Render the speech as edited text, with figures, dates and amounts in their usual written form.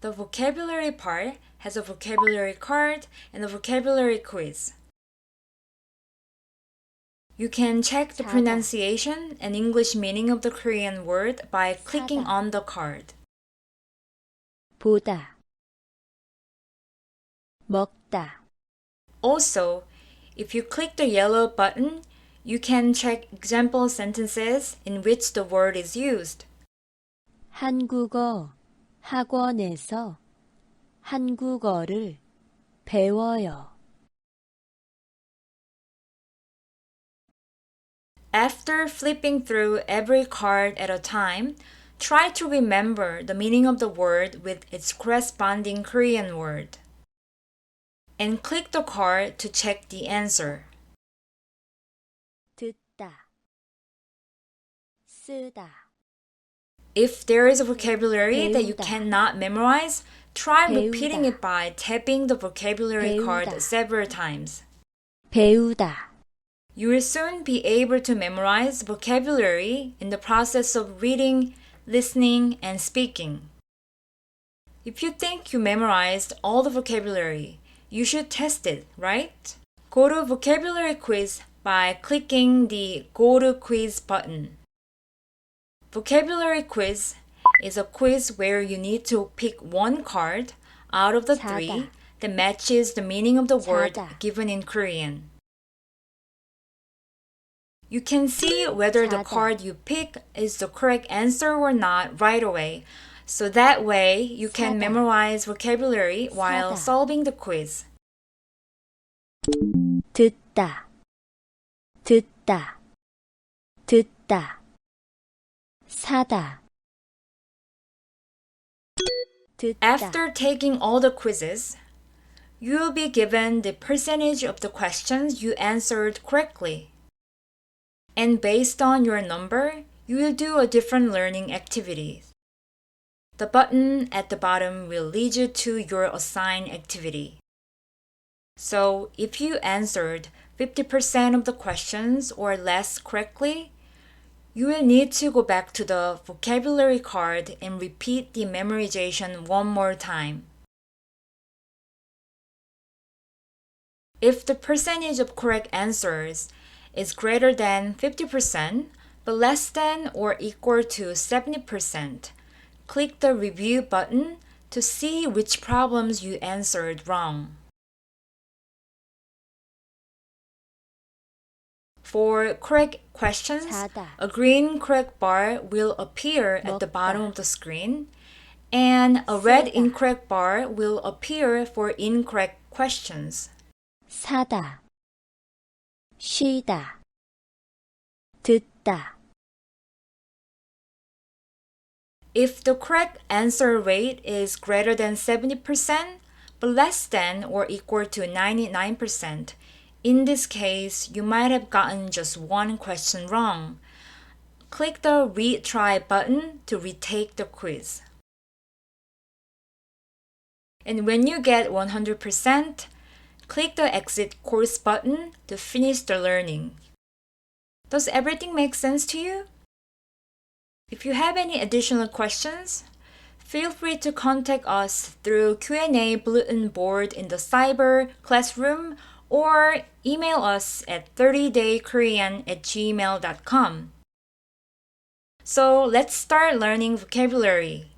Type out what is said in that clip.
The vocabulary part has a vocabulary card and a vocabulary quiz. You can check the 사다. pronunciation and English meaning of the Korean word by clicking 사다. on the card. 보다 먹다 Also, if you click the yellow button, you can check example sentences in which the word is used. 한국어 학원에서 한국어를 배워요. After flipping through every card at a time, try to remember the meaning of the word with its corresponding Korean word. And click the card to check the answer. 듣다 쓰다 If there is a vocabulary that you 배우다. cannot memorize, try 배우다. repeating it by tapping the vocabulary card 배우다. several times. 배우다 You will soon be able to memorize vocabulary in the process of reading, listening, and speaking. If you think you memorized all the vocabulary, you should test it, right? Go to vocabulary quiz by clicking the Go to Quiz button. Vocabulary quiz is a quiz where you need to pick one card out of the 사다. three that matches the meaning of the word 사다. given in Korean. You can see whether the 사다. card you pick is the correct answer or not right away. So that way you can 사다. memorize vocabulary while 사다. solving the quiz. 듣다 듣다 듣다 사다 듣다 After taking all the quizzes, you will be given the percentage of the questions you answered correctly. And based on your number, you will do a different learning activity. The button at the bottom will lead you to your assigned activity. So, if you answered 50% of the questions or less correctly, you will need to go back to the vocabulary card and repeat the memorization one more time. If the percentage of correct answers is greater than 50%, but less than or equal to 70%, click the review button to see which problems you answered wrong. For correct questions, 사다. a green correct bar will appear at the 먹다. bottom of the screen, and a red 쓰다. incorrect bar will appear for incorrect questions. 사다 쉬다 듣다 If the correct answer rate is greater than 70%, but less than or equal to 99%, in this case, you might have gotten just one question wrong. Click the Retry button to retake the quiz. And when you get 100%, click the Exit Course button to finish the learning. Does everything make sense to you? If you have any additional questions, feel free to contact us through Q&A bulletin board in the cyber classroom or email us at 30daykorean@gmail.com. So let's start learning vocabulary.